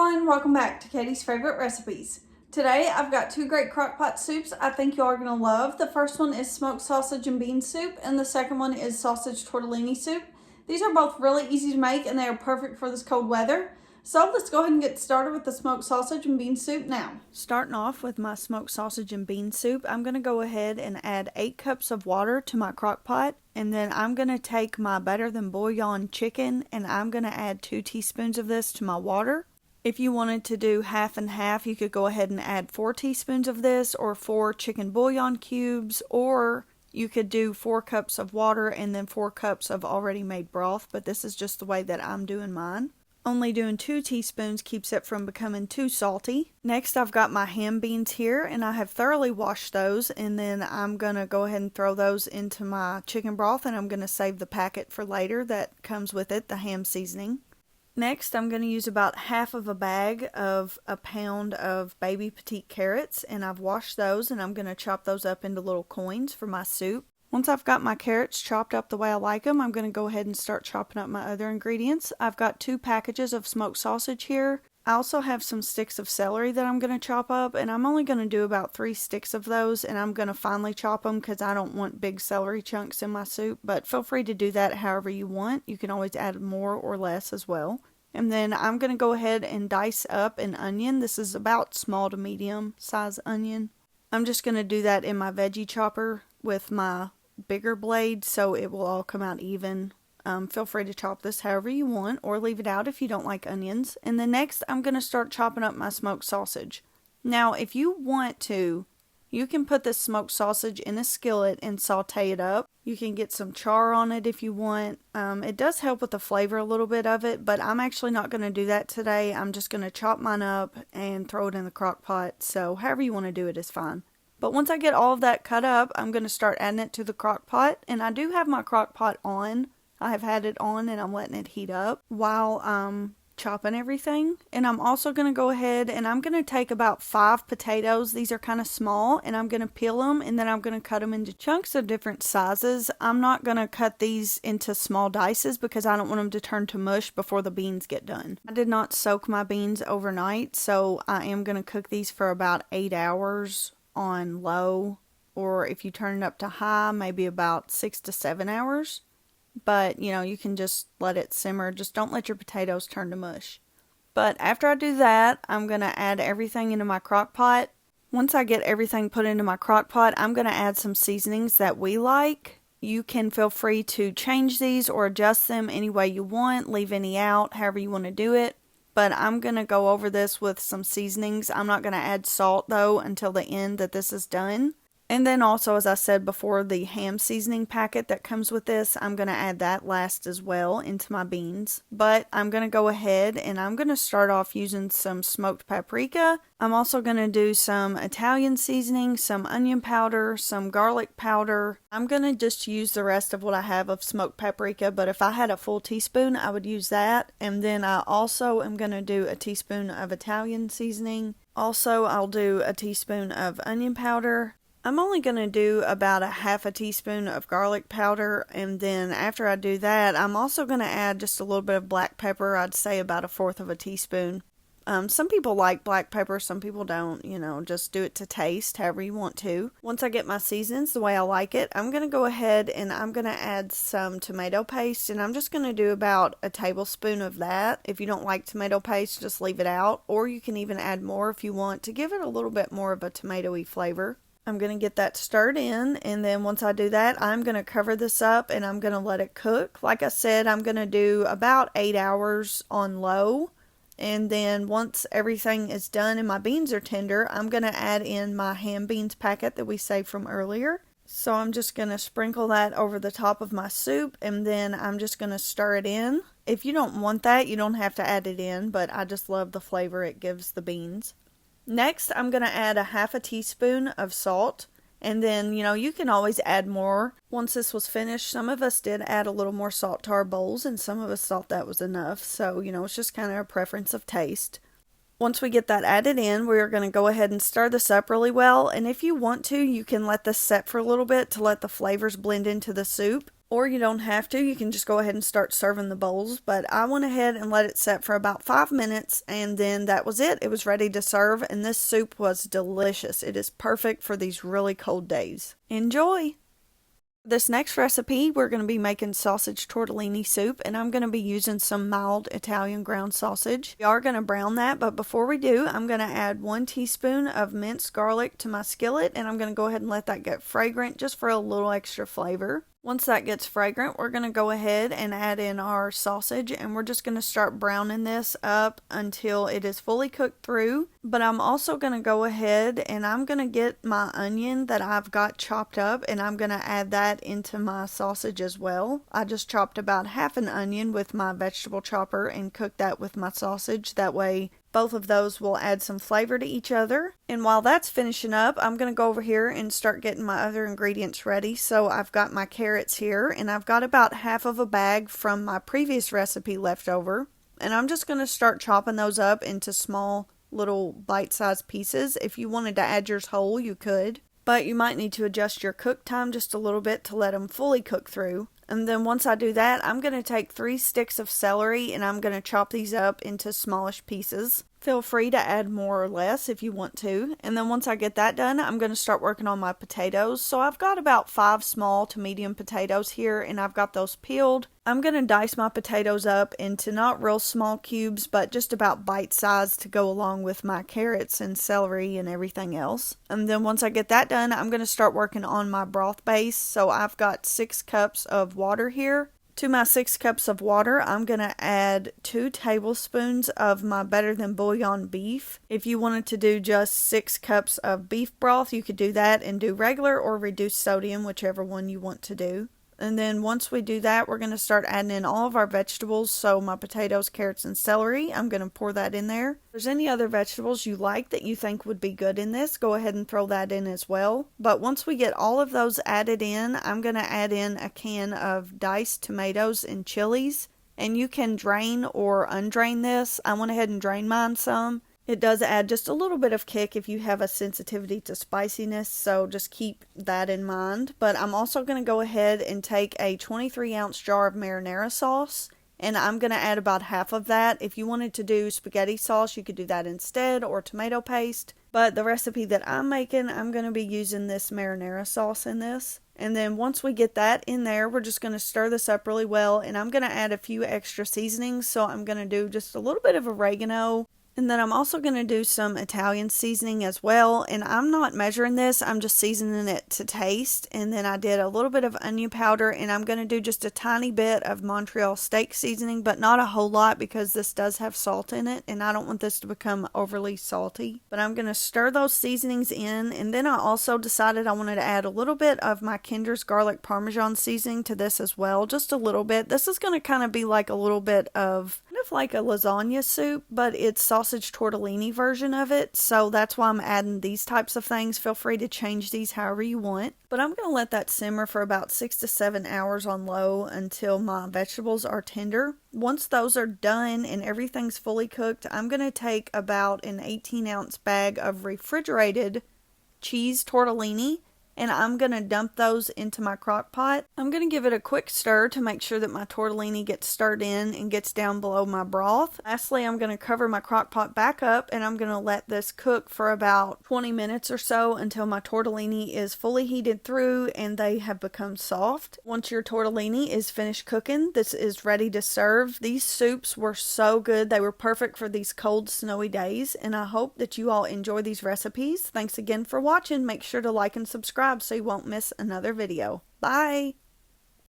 everyone, welcome back to Katie's Favorite Recipes. Today I've got two great crockpot soups I think you are going to love. The first one is smoked sausage and bean soup, and the second one is sausage tortellini soup. These are both really easy to make and they are perfect for this cold weather. So let's go ahead and get started with the smoked sausage and bean soup now. Starting off with my smoked sausage and bean soup, I'm going to go ahead and add 8 cups of water to my crock pot. And then I'm going to take my better than bouillon chicken and I'm going to add 2 teaspoons of this to my water. If you wanted to do half and half, you could go ahead and add 4 teaspoons of this or 4 chicken bouillon cubes, or you could do 4 cups of water and then 4 cups of already made broth, but this is just the way that I'm doing mine. Only doing 2 teaspoons keeps it from becoming too salty. Next, I've got my ham beans here and I have thoroughly washed those, and then I'm going to go ahead and throw those into my chicken broth, and I'm going to save the packet for later that comes with it, the ham seasoning. Next, I'm going to use about half of a bag of a pound of baby petite carrots, and I've washed those and I'm going to chop those up into little coins for my soup. Once I've got my carrots chopped up the way I like them, I'm going to go ahead and start chopping up my other ingredients. I've got 2 packages of smoked sausage here. I also have some sticks of celery that I'm going to chop up, and I'm only going to do about 3 sticks of those, and I'm going to finely chop them because I don't want big celery chunks in my soup, but feel free to do that however you want. You can always add more or less as well. And then I'm going to go ahead and dice up an onion. This is about small to medium size onion. I'm just going to do that in my veggie chopper with my bigger blade so it will all come out even. Feel free to chop this however you want or leave it out if you don't like onions. And then next I'm going to start chopping up my smoked sausage. Now if you want to, you can put this smoked sausage in a skillet and saute it up. You can get some char on it if you want. It does help with the flavor a little bit of it, but I'm actually not going to do that today. I'm just going to chop mine up and throw it in the crock pot. So however you want to do it is fine. But once I get all of that cut up, I'm going to start adding it to the crock pot. And I do have my crock pot on. I have had it on and I'm letting it heat up while I'm chopping everything. And I'm also going to go ahead and I'm going to take about 5 potatoes. These are kind of small, and I'm going to peel them and then I'm going to cut them into chunks of different sizes. I'm not going to cut these into small dices because I don't want them to turn to mush before the beans get done. I did not soak my beans overnight, so I am going to cook these for about 8 hours on low, or if you turn it up to high, maybe about 6 to 7 hours. But you know, you can just let it simmer. Just don't let your potatoes turn to mush. But after I do that, I'm going to add everything into my crock pot. Once I get everything put into my crock pot, I'm going to add some seasonings that we like. You can feel free to change these or adjust them any way you want, leave any out, however you want to do it. But I'm going to go over this with some seasonings. I'm not going to add salt though until the end that this is done. And then also, as I said before, the ham seasoning packet that comes with this, I'm going to add that last as well into my beans. But I'm going to go ahead and I'm going to start off using some smoked paprika. I'm also going to do some Italian seasoning, some onion powder, some garlic powder. I'm going to just use the rest of what I have of smoked paprika, but if I had a full teaspoon, I would use that. And then I also am going to do a teaspoon of Italian seasoning. Also, I'll do a teaspoon of onion powder. I'm only going to do about a half a teaspoon of garlic powder, and then after I do that, I'm also going to add just a little bit of black pepper. I'd say about 1/4 of a teaspoon. Some people like black pepper, some people don't. You know, just do it to taste, however you want to. Once I get my seasons the way I like it, I'm going to go ahead and I'm going to add some tomato paste, and I'm just going to do about a tablespoon of that. If you don't like tomato paste, just leave it out, or you can even add more if you want to give it a little bit more of a tomatoey flavor. I'm going to get that stirred in, and then once I do that, I'm going to cover this up and I'm going to let it cook. Like I said, I'm going to do about 8 hours on low, and then once everything is done and my beans are tender, I'm going to add in my ham beans packet that we saved from earlier. So I'm just going to sprinkle that over the top of my soup, and then I'm just going to stir it in. If you don't want that, you don't have to add it in, but I just love the flavor it gives the beans. Next, I'm going to add a half a teaspoon of salt, and then, you know, you can always add more. Once this was finished, some of us did add a little more salt to our bowls, and some of us thought that was enough. So, you know, it's just kind of a preference of taste. Once we get that added in, we're going to go ahead and stir this up really well, and if you want to, you can let this set for a little bit to let the flavors blend into the soup. Or you don't have to, you can just go ahead and start serving the bowls. But I went ahead and let it set for about 5 minutes, and then that was it. It was ready to serve, and this soup was delicious. It is perfect for these really cold days. Enjoy! This next recipe, we're going to be making sausage tortellini soup, and I'm going to be using some mild Italian ground sausage. We are going to brown that, but before we do, I'm going to add 1 teaspoon of minced garlic to my skillet, and I'm going to go ahead and let that get fragrant just for a little extra flavor. Once that gets fragrant, we're going to go ahead and add in our sausage, and we're just going to start browning this up until it is fully cooked through. But I'm also going to go ahead and I'm going to get my onion that I've got chopped up, and I'm going to add that into my sausage as well. I just chopped about half an onion with my vegetable chopper and cooked that with my sausage. That way both of those will add some flavor to each other. And while that's finishing up, I'm going to go over here and start getting my other ingredients ready. So I've got my carrots here, and I've got about half of a bag from my previous recipe left over. And I'm just going to start chopping those up into small little bite-sized pieces. If you wanted to add yours whole, you could. But you might need to adjust your cook time just a little bit to let them fully cook through. And then once I do that, I'm going to take 3 sticks of celery, and I'm going to chop these up into smallish pieces. Feel free to add more or less if you want to. And then once I get that done, I'm going to start working on my potatoes. So I've got about 5 small to medium potatoes here, and I've got those peeled. I'm going to dice my potatoes up into not real small cubes, but just about bite size to go along with my carrots and celery and everything else. And then once I get that done, I'm going to start working on my broth base. So I've got 6 cups of water here. To my 6 cups of water, I'm going to add 2 tablespoons of my Better Than Bouillon beef. If you wanted to do just 6 cups of beef broth, you could do that and do regular or reduced sodium, whichever one you want to do. And then once we do that, we're going to start adding in all of our vegetables. So my potatoes, carrots, and celery, I'm going to pour that in there. If there's any other vegetables you like that you think would be good in this, go ahead and throw that in as well. But once we get all of those added in, I'm going to add in a can of diced tomatoes and chilies. And you can drain or undrain this. I went ahead and drained mine some. It does add just a little bit of kick if you have a sensitivity to spiciness, so just keep that in mind. But I'm also going to go ahead and take a 23-ounce jar of marinara sauce, and I'm going to add about half of that. If you wanted to do spaghetti sauce, you could do that instead, or tomato paste. But the recipe that I'm making, I'm going to be using this marinara sauce in this. And then once we get that in there, we're just going to stir this up really well, and I'm going to add a few extra seasonings. So I'm going to do just a little bit of oregano. And then I'm also going to do some Italian seasoning as well. And I'm not measuring this, I'm just seasoning it to taste. And then I did a little bit of onion powder, and I'm going to do just a tiny bit of Montreal steak seasoning, but not a whole lot because this does have salt in it, and I don't want this to become overly salty. But I'm going to stir those seasonings in, and then I also decided I wanted to add a little bit of my Kinder's garlic parmesan seasoning to this as well, just a little bit. This is going to kind of be like a little bit of like a lasagna soup, but it's sausage tortellini version of it, so that's why I'm adding these types of things. Feel free to change these however you want, but I'm going to let that simmer for about 6 to 7 hours on low until my vegetables are tender. Once those are done and everything's fully cooked, I'm going to take about an 18-ounce bag of refrigerated cheese tortellini, and I'm going to dump those into my crock pot. I'm going to give it a quick stir to make sure that my tortellini gets stirred in and gets down below my broth. Lastly, I'm going to cover my crock pot back up, and I'm going to let this cook for about 20 minutes or so until my tortellini is fully heated through and they have become soft. Once your tortellini is finished cooking, this is ready to serve. These soups were so good. They were perfect for these cold, snowy days, and I hope that you all enjoy these recipes. Thanks again for watching. Make sure to like and subscribe so you won't miss another video. Bye!